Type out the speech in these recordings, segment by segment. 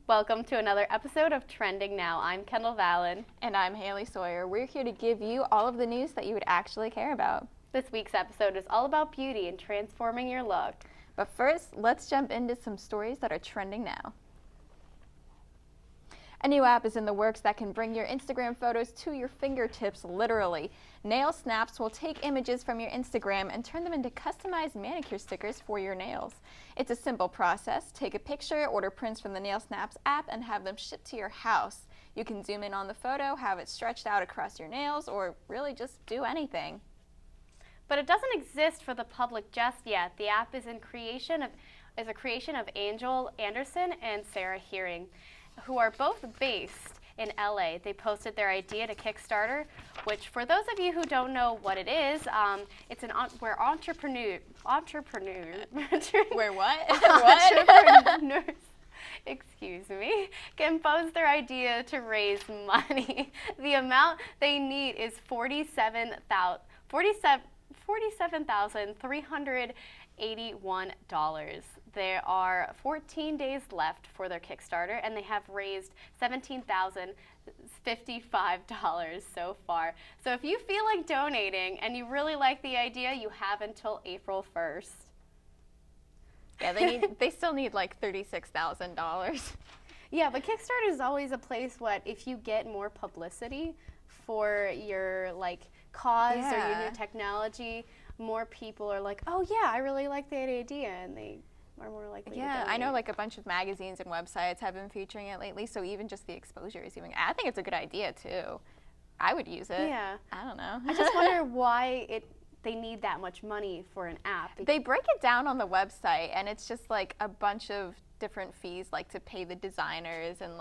Welcome to another episode of Trending Now. I'm Kendall Vallon. And I'm Haley Sawyer. We're here to give you all of the news that you would actually care about. This week's episode is all about beauty and transforming your look. But first, let's jump into some stories that are trending now. A new app is in the works that can bring your Instagram photos to your fingertips, literally. Nail Snaps will take images from your Instagram and turn them into customized manicure stickers for your nails. It's a simple process. Take a picture, order prints from the Nail Snaps app, and have them shipped to your house. You can zoom in on the photo, have it stretched out across your nails, or really just do anything. But it doesn't exist for the public just yet. The app is a creation of Angel Anderson and Sarah Hearing, who are both based in LA. They posted their idea to Kickstarter, which for those of you who don't know what it is, it's where entrepreneurs Where what? entrepreneurs, excuse me, can post their idea to raise money. The amount they need is $47,381. There are 14 days left for their Kickstarter, and they have raised $17,055 so far. So if you feel like donating and you really like the idea, you have until April 1st. Yeah, they still need like $36,000. Yeah, but Kickstarter is always a place if you get more publicity for your cause or your new technology, more people are like, oh yeah, I really like that idea, and they are more likely to donate. I know a bunch of magazines and websites have been featuring it lately, so even just the exposure is I think it's a good idea too. I would use it. Yeah. I don't know. I just wonder why they need that much money for an app. They break it down on the website, and it's just a bunch of different fees, to pay the designers and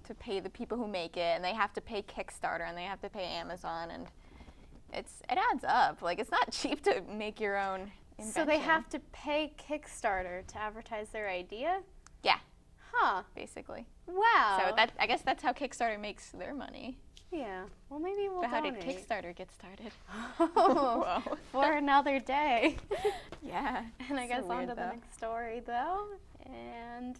to pay the people who make it, and they have to pay Kickstarter and they have to pay Amazon, and it adds up. It's not cheap to make your own invention. So they have to pay Kickstarter to advertise their idea? Yeah. Huh. Basically. Wow. So I guess that's how Kickstarter makes their money. Yeah. Well, maybe we'll But how donate. did Kickstarter get started? Oh, Whoa. for another day. Yeah. And I guess on to the next story, though. And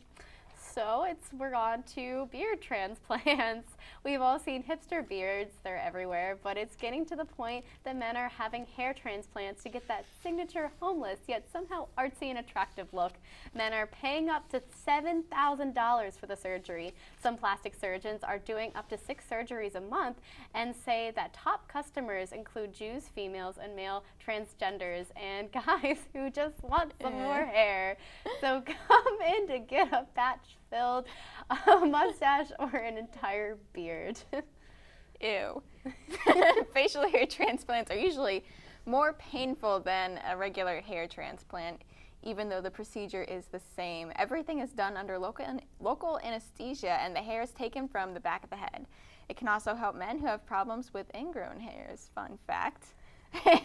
so we're on to beard transplants. We've all seen hipster beards, they're everywhere, but it's getting to the point that men are having hair transplants to get that signature homeless yet somehow artsy and attractive look. Men are paying up to $7,000 for the surgery. Some plastic surgeons are doing up to 6 surgeries a month and say that top customers include Jews, females, and male transgenders, and guys who just want some more hair. So come in to get a patch-filled mustache or an entire beard. Ew. Facial hair transplants are usually more painful than a regular hair transplant, even though the procedure is the same. Everything is done under local anesthesia, and the hair is taken from the back of the head. It can also help men who have problems with ingrown hairs, fun fact.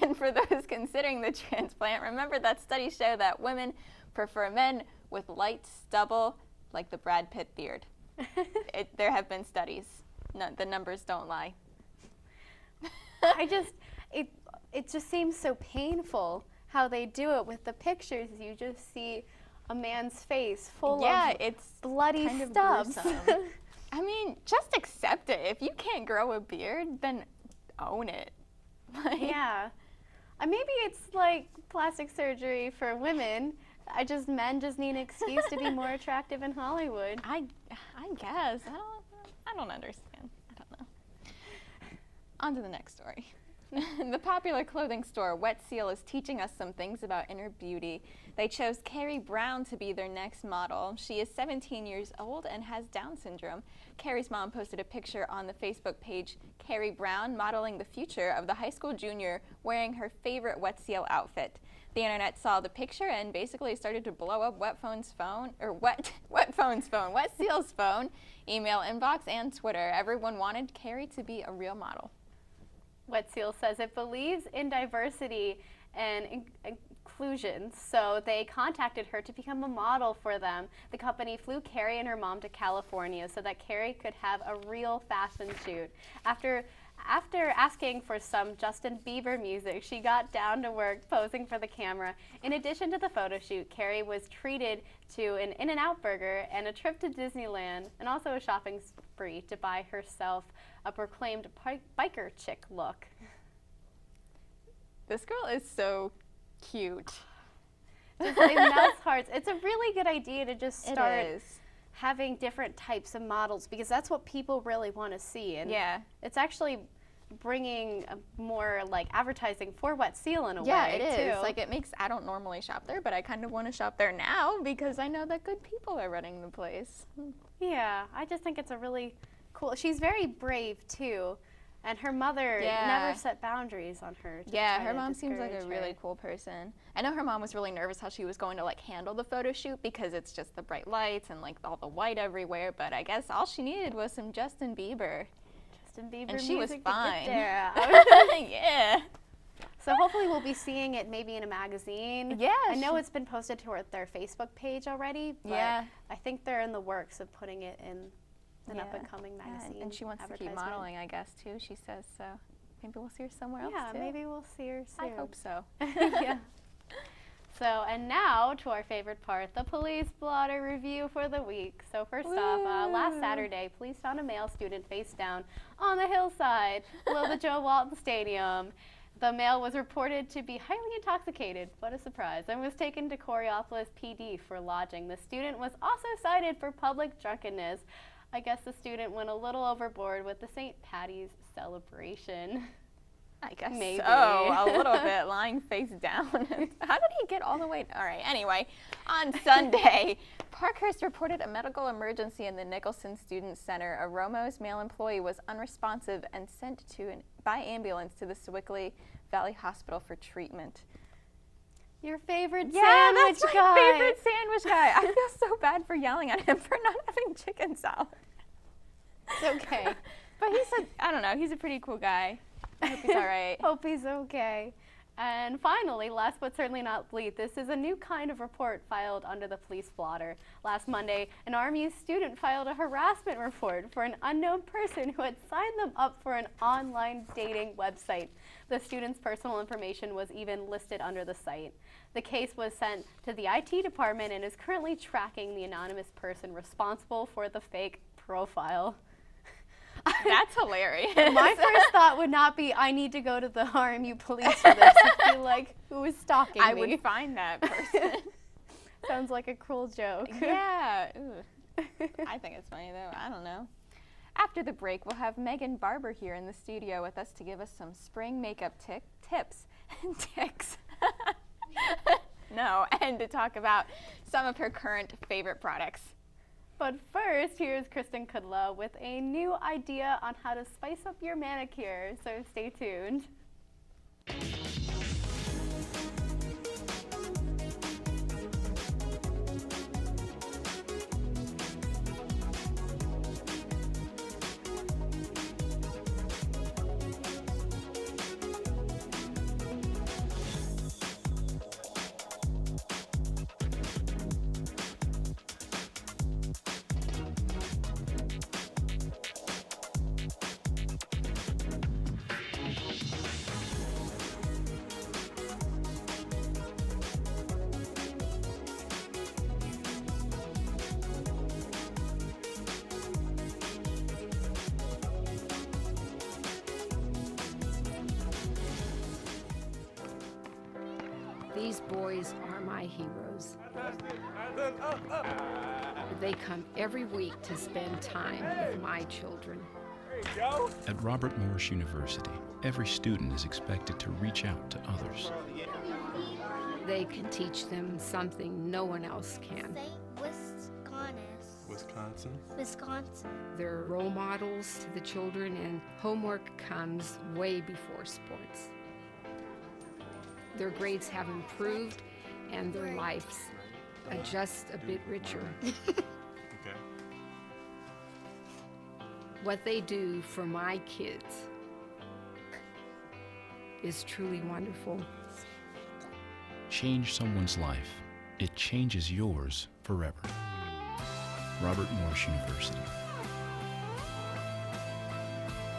And for those considering the transplant, remember that studies show that women prefer men with light stubble, like the Brad Pitt beard. There have been studies. No, the numbers don't lie. It just seems so painful how they do it with the pictures. You just see a man's face full of it's bloody kind of stubs. gruesome. I mean, just accept it. If you can't grow a beard, then own it. Yeah. Maybe it's like plastic surgery for women. Men just need an excuse to be more attractive in Hollywood. I guess. I don't understand. I don't know. On to the next story. The popular clothing store Wet Seal is teaching us some things about inner beauty. They chose Carrie Brown to be their next model. She is 17 years old and has Down syndrome. Carrie's mom posted a picture on the Facebook page, Carrie Brown modeling the future of the high school junior wearing her favorite Wet Seal outfit. The internet saw the picture and basically started to blow up Wet Seal's phone, email inbox, and Twitter. Everyone wanted Carrie to be a real model. Wet Seal says it believes in diversity and inclusion. So they contacted her to become a model for them. The company flew Carrie and her mom to California so that Carrie could have a real fashion shoot. After asking for some Justin Bieber music, she got down to work posing for the camera. In addition to the photo shoot, Carrie was treated to an In-N-Out burger and a trip to Disneyland, and also a shopping spree to buy herself a proclaimed biker chick look. This girl is so cute. Just like melts hearts. It's a really good idea to just start It is. having different types of models, because that's what people really want to see. And Yeah. it's actually bringing a more like advertising for Wet Seal in a Yeah, way it is. too. Like, it makes, I don't normally shop there, but I kind of want to shop there now because I know that good people are running the place. Yeah, I just think it's a really cool. She's very brave too, and her mother Yeah. never set boundaries on her. to Yeah, try her to mom seems like a discourage really her. cool person. I know her mom was really nervous how she was going to like handle the photo shoot because it's just the bright lights and like all the white everywhere, but I guess all she needed was some Justin Bieber. Justin Bieber And she was music to get fine. there. Yeah. So hopefully we'll be seeing it maybe in a magazine. Yeah, I know she- it's been posted to their Facebook page already, but Yeah. I think they're in the works of putting it in an Yeah. up-and-coming Yeah, magazine. and she wants to keep advertisement. modeling, I guess, too, she says, so maybe we'll see her somewhere else, Yeah, too. maybe we'll see her soon. I hope so. Yeah. So, and now to our favorite part, the police blotter review for the week. So first off, last Woo. Saturday, police found a male student face down on the hillside below the Joe Walton Stadium. The male was reported to be highly intoxicated, what a surprise, and was taken to Coriopolis PD for lodging. The student was also cited for public drunkenness. I guess the student went a little overboard with the St. Patty's celebration. I guess Maybe. so, a little bit, lying face down. How did he get all the way? All right, anyway, on Sunday, Parkhurst reported a medical emergency in the Nicholson Student Center. A Romo's male employee was unresponsive and sent by ambulance to the Sewickley Valley Hospital for treatment. Your favorite Yeah, sandwich that's my guy. favorite sandwich guy. I feel so bad for yelling at him for not having chicken salad. It's okay. But he's I don't know, he's a pretty cool guy. I hope he's all right. Hope he's okay. And finally, last but certainly not least, this is a new kind of report filed under the police blotter. Last Monday, an RMU student filed a harassment report for an unknown person who had signed them up for an online dating website. The student's personal information was even listed under the site. The case was sent to the IT department and is currently tracking the anonymous person responsible for the fake profile. That's hilarious. My first thought would not be, I need to go to the RMU police for this. It'd be like, who is stalking I me? would find that person. Sounds like a cruel joke. Yeah. Ooh. I think it's funny, though. I don't know. After the break, we'll have Megan Barber here in the studio with us to give us some spring makeup tips and ticks. No, and to talk about some of her current favorite products. But first, here's Kristen Kudlow with a new idea on how to spice up your manicure, so stay tuned. These boys are my heroes. They come every week to spend time with my children. At Robert Morris University, every student is expected to reach out to others. They can teach them something no one else can. Wisconsin. They're role models to the children, and homework comes way before sports. Their grades have improved, and their lives are just a bit richer. What they do for my kids is truly wonderful. Change someone's life. It changes yours forever. Robert Morris University.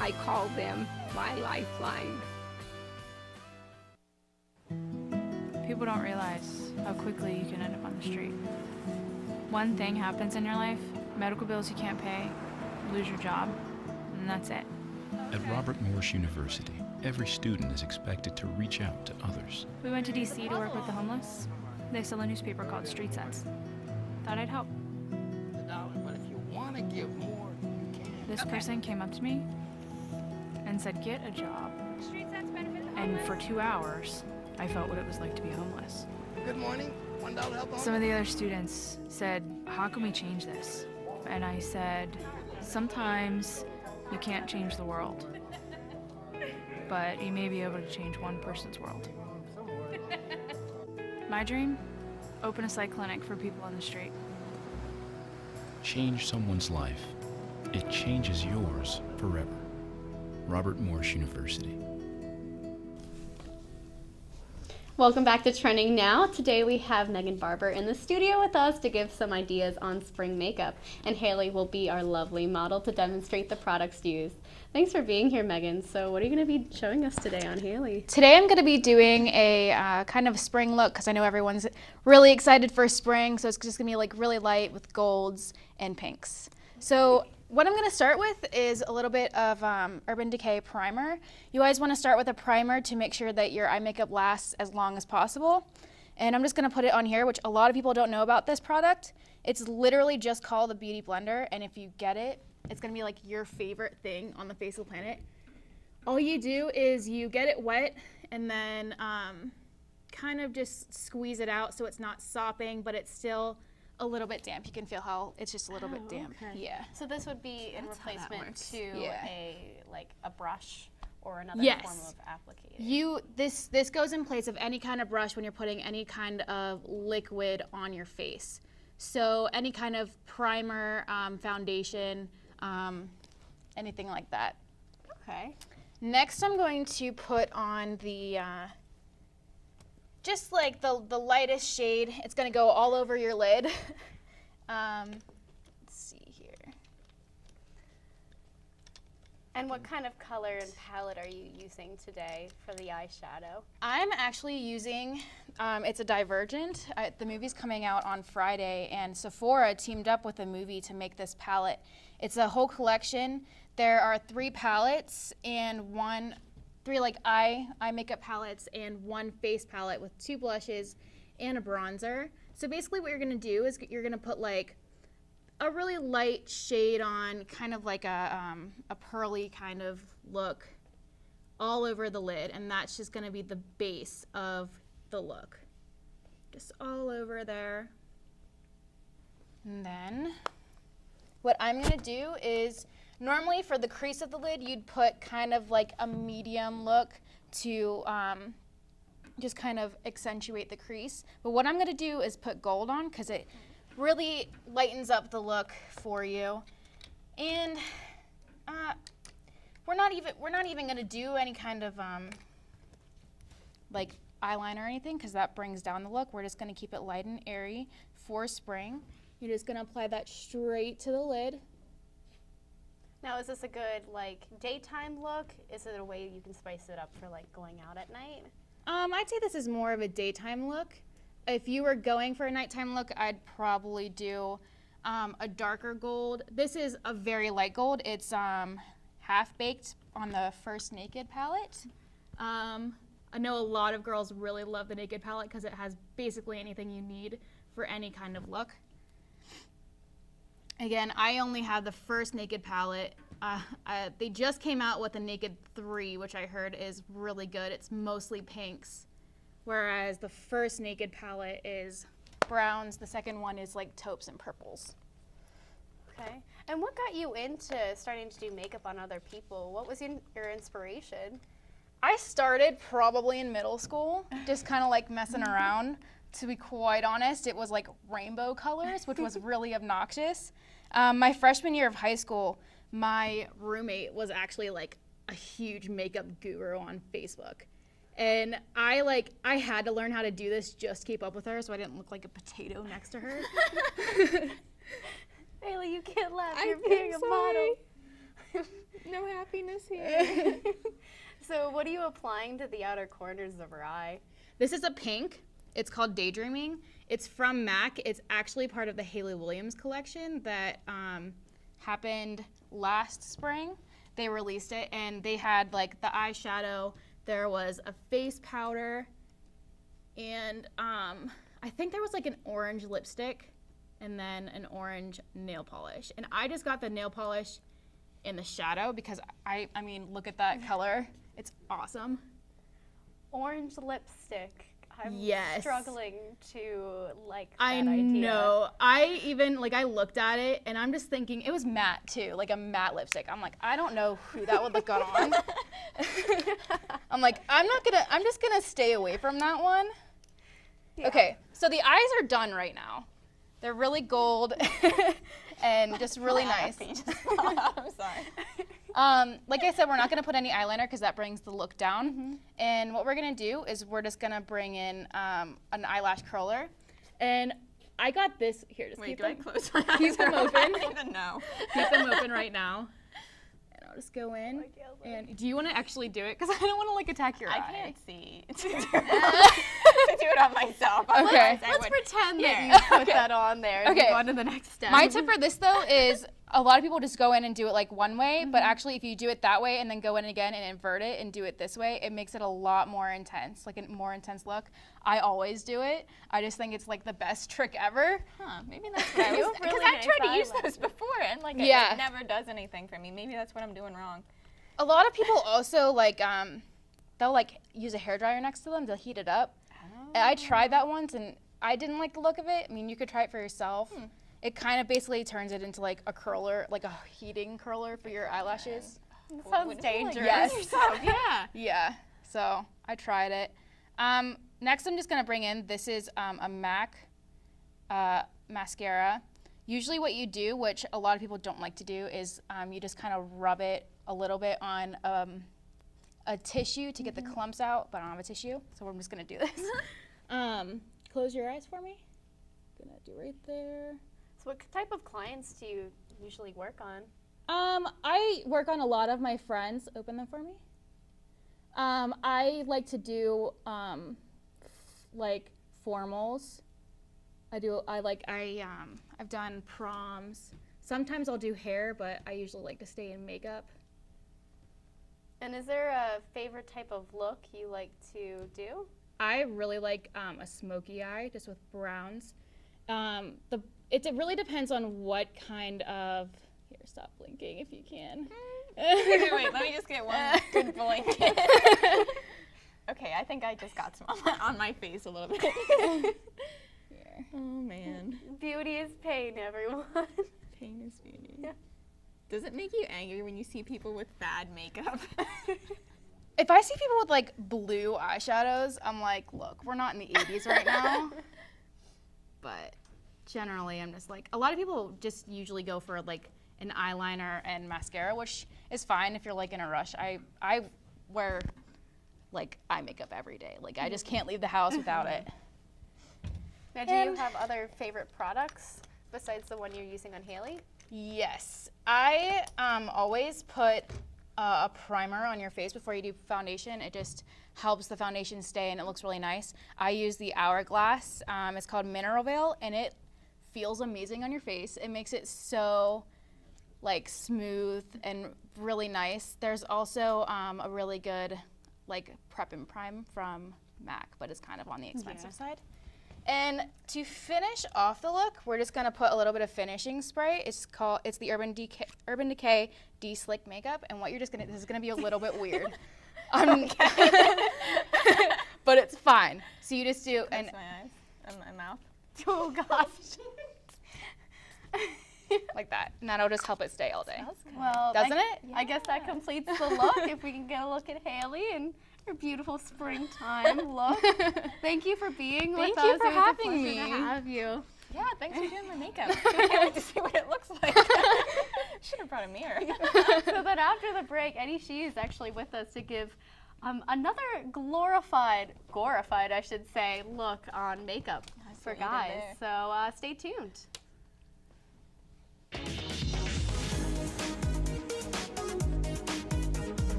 I call them my lifeline. People don't realize how quickly you can end up on the street. One thing happens in your life, medical bills you can't pay, you lose your job, and that's it. At Robert Morris University, every student is expected to reach out to others. We went to DC to work with the homeless. They sell a newspaper called Street Sense. Thought I'd help. But if you want to give more, you can. This person came up to me and said, get a job. And for 2 hours, I felt what it was like to be homeless. Good morning. $1 help on. Some of the other students said, how can we change this? And I said, sometimes you can't change the world, but you may be able to change one person's world. My dream? Open a psych clinic for people on the street. Change someone's life. It changes yours forever. Robert Morris University. Welcome back to Trending Now. Today we have Megan Barber in the studio with us to give some ideas on spring makeup, and Haley will be our lovely model to demonstrate the products used. Thanks for being here, Megan. So what are you going to be showing us today on Haley? Today I'm going to be doing a kind of spring look because I know everyone's really excited for spring, so it's just going to be like really light with golds and pinks. So what I'm going to start with is a little bit of Urban Decay primer. You always want to start with a primer to make sure that your eye makeup lasts as long as possible. And I'm just going to put it on here, which a lot of people don't know about this product. It's literally just called the Beauty Blender, and if you get it, it's going to be like your favorite thing on the face of the planet. All you do is you get it wet and then kind of just squeeze it out so it's not sopping, but it's still a little bit damp. You can feel how it's just a little bit damp. Okay. Yeah. So this would be in replacement to Yeah. a brush or another Yes. form of applicator. This goes in place of any kind of brush when you're putting any kind of liquid on your face. So any kind of primer, foundation, anything like that. Okay. Next, I'm going to put on the just like the lightest shade. It's going to go all over your lid. Let's see here. And what kind of color and palette are you using today for the eyeshadow? I'm actually using, it's a Divergent. The movie's coming out on Friday, and Sephora teamed up with a movie to make this palette. It's a whole collection. There are 3 palettes and 3 like eye makeup palettes and 1 face palette with 2 blushes and a bronzer. So basically what you're gonna do is you're gonna put like a really light shade on, kind of like a pearly kind of look all over the lid, and that's just gonna be the base of the look. Just all over there. And then what I'm gonna do is, normally for the crease of the lid, you'd put kind of like a medium look to just kind of accentuate the crease. But what I'm gonna do is put gold on because it really lightens up the look for you. And we're not even gonna do any kind of like eyeliner or anything because that brings down the look. We're just gonna keep it light and airy for spring. You're just gonna apply that straight to the lid. Now, is this a good daytime look? Is it a way you can spice it up for going out at night? I'd say this is more of a daytime look. If you were going for a nighttime look, I'd probably do a darker gold. This is a very light gold. It's half baked on the First Naked palette. I know a lot of girls really love the Naked palette because it has basically anything you need for any kind of look. Again, I only have the First Naked palette. They just came out with a Naked 3, which I heard is really good. It's mostly pinks, whereas the First Naked palette is browns. The second one is like taupes and purples. Okay. And what got you into starting to do makeup on other people? What was your inspiration? I started probably in middle school, just kind of like messing around. To be quite honest, it was like rainbow colors, which was really obnoxious. My freshman year of high school, my roommate was actually like a huge makeup guru on Facebook. And I had to learn how to do this just to keep up with her so I didn't look like a potato next to her. Haley, you can't laugh. You're being a model. No happiness here. So what are you applying to the outer corners of her eye? This is a pink. It's called Daydreaming. It's from MAC. It's actually part of the Hayley Williams collection that happened last spring. They released it, and they had like the eyeshadow. There was a face powder, and I think there was like an orange lipstick, and then an orange nail polish. And I just got the nail polish in the shadow because I mean, look at that color. It's awesome. Orange lipstick. I'm Yes. struggling to like that I idea. know. I even I looked at it and I'm just thinking it was matte too, like a matte lipstick. I'm like, I don't know who that would look good on. I'm like, I'm just gonna stay away from that one. Yeah. Okay, so the eyes are done right now. They're really gold and just really nice. I'm sorry. Like I said, we're not gonna put any eyeliner because that brings the look down. Mm-hmm. And what we're gonna do is we're just gonna bring in an eyelash curler. And I got this here. Just Wait, keep do I them, close my eyes? keep them open. I don't even know. Keep them open right now. And I'll just go in. And do you want to actually do it? Because I don't want to like attack your I eye. can't see to do it on myself. Okay. Let's pretend that Here. you put that on there and Okay. move on to the next step. My tip for this though is a lot of people just go in and do it like one way, but actually if you do it that way and then go in again and invert it and do it this way, it makes it a lot more intense, like a more intense look. I always do it. I just think it's like the best trick ever. Huh, maybe that's what I was, because really I nice tried to use eyeliner. those before and like Yeah. it never does anything for me. Maybe that's what I'm doing wrong. A lot of people also like they'll like use a hairdryer next to them to heat it up. And I tried that once and I didn't like the look of it. I mean, you could try it for yourself. It kind of basically turns it into like a curler, like a heating curler for your eyelashes. Sounds dangerous. Yes. Yeah. Yeah. So I tried it. Next, I'm just gonna bring in. This is a MAC mascara. Usually, what you do, which a lot of people don't like to do, is you just kind of rub it a little bit on a tissue to get the clumps out. But I don't have a tissue, so I'm just gonna do this. Close your eyes for me. Gonna do right there. So what type of clients do you usually work on? I work on a lot of my friends. Open them for me. I like to do like formals. I've done proms. Sometimes I'll do hair, but I usually like to stay in makeup. And is there a favorite type of look you like to do? I really like a smoky eye, just with browns. It really depends on what kind of. Here, stop blinking if you can. Wait, let me just get one good blink. Okay, I think I just got some on my face a little bit. Here. Oh man. Beauty is pain, everyone. Pain is beauty. Yeah. Does it make you angry when you see people with bad makeup? If I see people with like blue eyeshadows, I'm like, look, we're not in the 80s right now. But generally, I'm just like, a lot of people just usually go for like an eyeliner and mascara, which is fine if you're like in a rush. I wear like eye makeup every day. Like I just can't leave the house without it. Now, do you have other favorite products besides the one you're using on Haley? Yes, I always put a primer on your face before you do foundation. It just helps the foundation stay and it looks really nice. I use the Hourglass. It's called Mineral Veil and it feels amazing on your face. It makes it so like smooth and really nice. There's also a really good like Prep and Prime from MAC, but it's kind of on the expensive side. And to finish off the look, we're just gonna put a little bit of finishing spray. It's the Urban Decay De-Slick Makeup, and what you're just gonna, this is gonna be a little bit weird. But it's fine. So you just do, and Close my eyes and my mouth. Oh gosh. like that, and that'll just help it stay all day. Well, Doesn't it? I guess that completes the look. If we can get a look at Haley and her beautiful springtime look. Thank you for being with us. Thank you for It was a having pleasure me. to have you. Yeah, thanks for doing my makeup. I can't wait to see what it looks like. Should have brought a mirror. So then after the break, Eddie Shee is actually with us to give Another glorified, I should say, look on makeup for what you did guys. there. So stay tuned.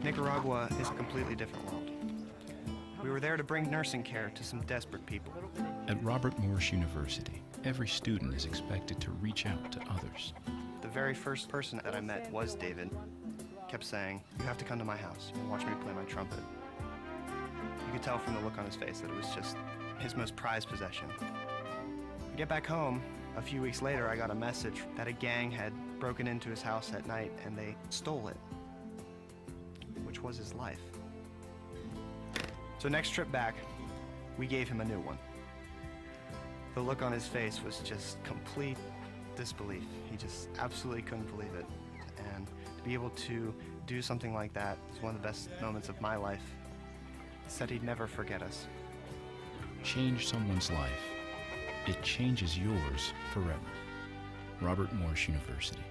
Nicaragua is a completely different world. We were there to bring nursing care to some desperate people. At Robert Morris University, every student is expected to reach out to others. The very first person that I met was David. Kept saying, "You have to come to my house and watch me play my trumpet." You could tell from the look on his face that it was just his most prized possession. I get back home. A few weeks later, I got a message that a gang had broken into his house at night and they stole it, which was his life. So next trip back, we gave him a new one. The look on his face was just complete disbelief. He just absolutely couldn't believe it. And to be able to do something like that was one of the best moments of my life. He said he'd never forget us. Change someone's life. It changes yours forever. Robert Morris University.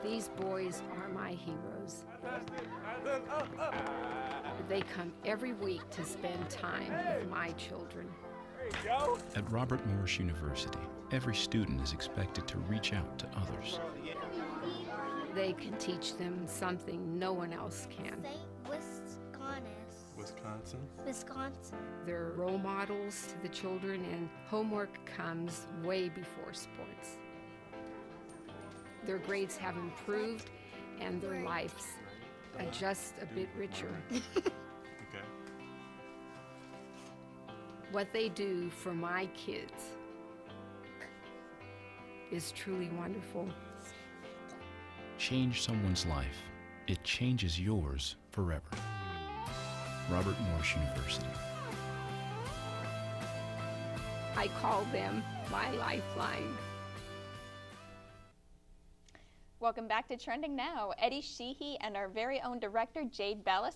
These boys are my heroes. They come every week to spend time with my children. At Robert Morris University, every student is expected to reach out to others. They can teach them something no one else can. Wisconsin. They're role models to the children, and homework comes way before sports. Their grades have improved, and their lives are just a bit richer. What they do for my kids is truly wonderful. Change someone's life. It changes yours forever. Robert Morris University. I call them my lifeline. Welcome back to Trending Now. Eddie Sheehy and our very own director, Jade Bellis,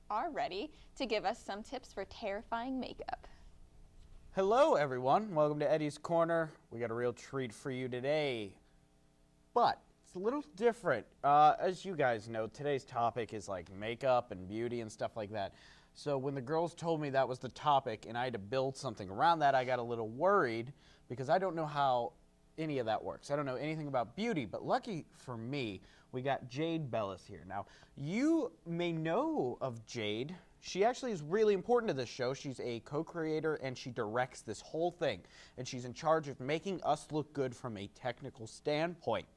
are ready to give us some tips for terrifying makeup. Hello, everyone. Welcome to Eddie's Corner. We got a real treat for you today, but it's a little different. As you guys know, today's topic is like makeup and beauty and stuff like that. So when the girls told me that was the topic and I had to build something around that, I got a little worried because I don't know how any of that works. I don't know anything about beauty, but lucky for me, we got Jade Bellis here. Now, you may know of Jade. She actually is really important to this show. She's a co-creator and she directs this whole thing. And she's in charge of making us look good from a technical standpoint.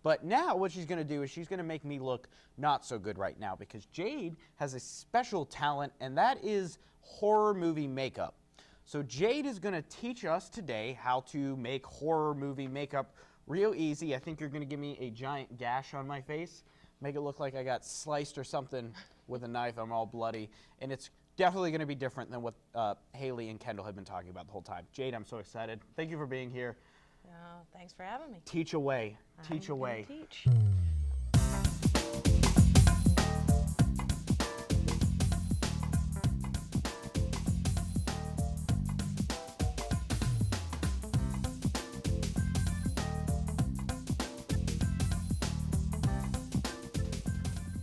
But now what she's gonna do is she's gonna make me look not so good right now because Jade has a special talent, and that is horror movie makeup. So Jade is gonna teach us today how to make horror movie makeup real easy. I think you're gonna give me a giant gash on my face, make it look like I got sliced or something with a knife. I'm all bloody, and it's definitely gonna be different than what Haley and Kendall have been talking about the whole time. Jade, I'm so excited. Thank you for being here. Oh, thanks for having me. Teach away. Teach I'm away. gonna teach.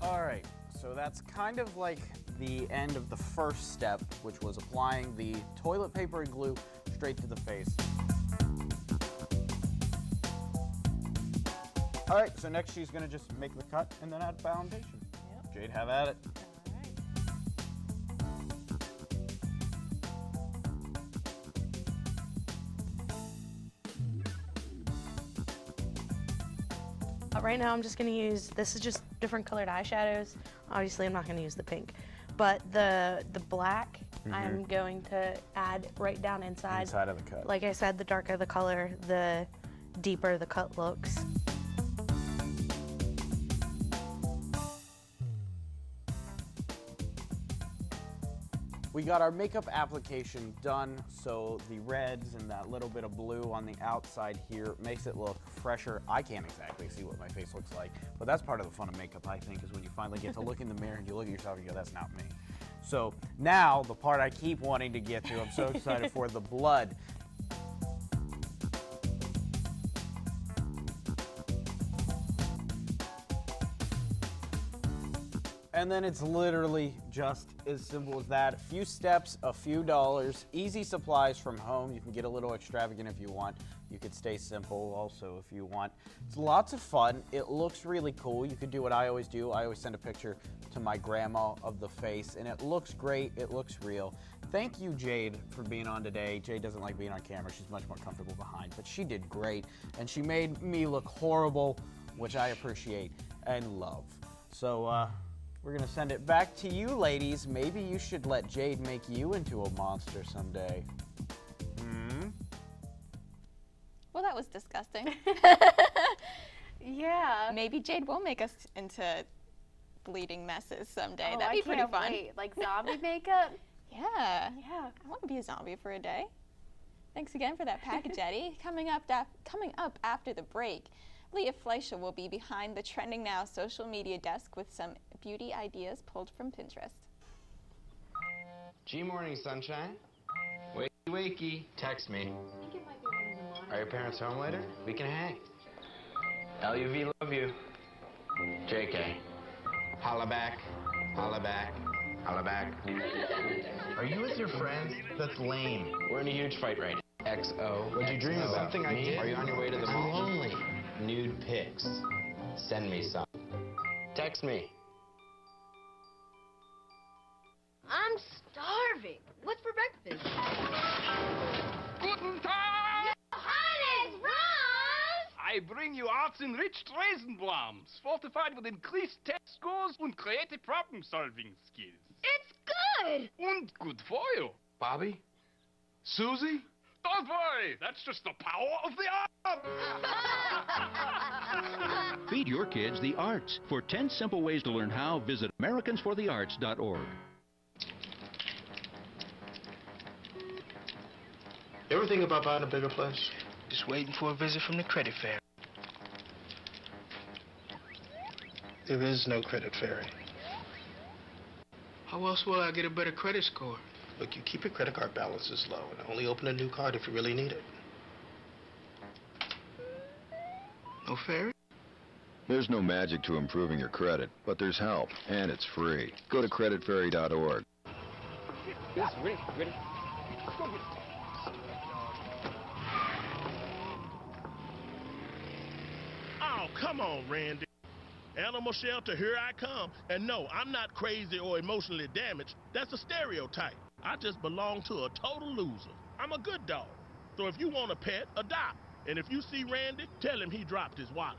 All right, so that's kind of like the end of the first step, which was applying the toilet paper and glue straight to the face. All right, so next she's gonna just make the cut and then add foundation. Yep. Jade, have at it. Right now I'm just going to use, this is just different colored eyeshadows. Obviously I'm not going to use the pink. But the black, I'm going to add right down inside. Inside of the cut. Like I said, the darker the color, the deeper the cut looks. We got our makeup application done, so the reds and that little bit of blue on the outside here makes it look fresher. I can't exactly see what my face looks like, but that's part of the fun of makeup, I think, is when you finally get to look in the mirror and you look at yourself and you go, that's not me. So now, the part I keep wanting to get to, I'm so excited for the blood. And then it's literally just as simple as that. A few steps, a few dollars, easy supplies from home. You can get a little extravagant if you want. You could stay simple also if you want. It's lots of fun. It looks really cool. You could do what I always do. I always send a picture to my grandma of the face, and it looks great. It looks real. Thank you, Jade, for being on today. Jade doesn't like being on camera. She's much more comfortable behind, but she did great, and she made me look horrible, which I appreciate and love. So, we're gonna send it back to you, ladies. Maybe you should let Jade make you into a monster someday. Well, that was disgusting. Yeah. Maybe Jade will make us into bleeding messes someday. Oh, That'd be pretty fun. Wait. Like zombie makeup? Yeah. Yeah. I want to be a zombie for a day. Thanks again for that package, Eddie. Coming up after the break, Leah Fleischer will be behind the Trending Now social media desk with some beauty ideas pulled from Pinterest. G-Morning, sunshine. Wakey, wakey. Text me. Are your parents home later? We can hang. LUV, love you. JK. Holla back. Holla back. Holla back. Are you with your friends? That's lame. We're in a huge fight right now. XO. What'd you dream about? Something I did. Are you on your way to the mall? I'm lonely. Nude pics. Send me some. Text me. I'm starving. What's for breakfast? Guten Tag! Johannes, Franz! I bring you arts-enriched Raisinblams, fortified with increased test scores and creative problem-solving skills. It's good! And good for you. Bobby? Susie? Don't worry, that's just the power of the art! Feed your kids the arts. For 10 simple ways to learn how, visit americansforthearts.org. You ever think about buying a bigger place? Just waiting for a visit from the credit fairy. There is no credit fairy. How else will I get a better credit score? Look, you keep your credit card balances low and only open a new card if you really need it. No fairy? There's no magic to improving your credit, but there's help, and it's free. Go to creditfairy.org. Yes, ready, ready. Oh, come on, Randy. Animal shelter, here I come. And no, I'm not crazy or emotionally damaged. That's a stereotype. I just belong to a total loser. I'm a good dog. So if you want a pet, adopt. And if you see Randy, tell him he dropped his wallet.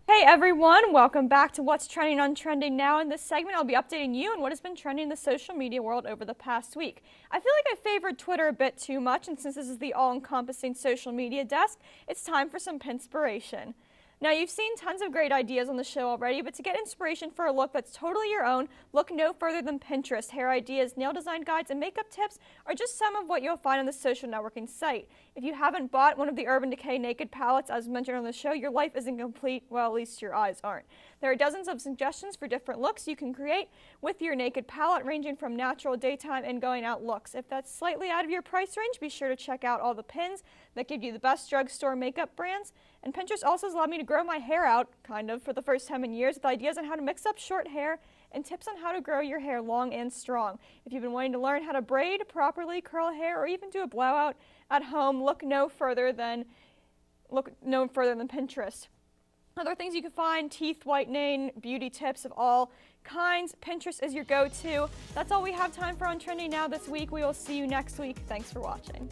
Hey everyone, welcome back to What's Trending on Trending Now. In this segment, I'll be updating you on what has been trending in the social media world over the past week. I feel like I favored Twitter a bit too much, and since this is the all-encompassing social media desk, it's time for some pinspiration. Now, you've seen tons of great ideas on the show already, but to get inspiration for a look that's totally your own, look no further than Pinterest. Hair ideas, nail design guides, and makeup tips are just some of what you'll find on the social networking site. If you haven't bought one of the Urban Decay Naked palettes, as mentioned on the show, your life isn't complete. Well, at least your eyes aren't. There are dozens of suggestions for different looks you can create with your Naked palette, ranging from natural, daytime, and going out looks. If that's slightly out of your price range, be sure to check out all the pins that give you the best drugstore makeup brands. And Pinterest also has allowed me to grow my hair out, kind of, for the first time in years, with ideas on how to mix up short hair and tips on how to grow your hair long and strong. If you've been wanting to learn how to braid, properly curl hair, or even do a blowout at home, look no further than Pinterest. Other things you can find: teeth whitening, beauty tips of all kinds. Pinterest is your go-to. That's all we have time for on Trending Now this week. We will see you next week. Thanks for watching.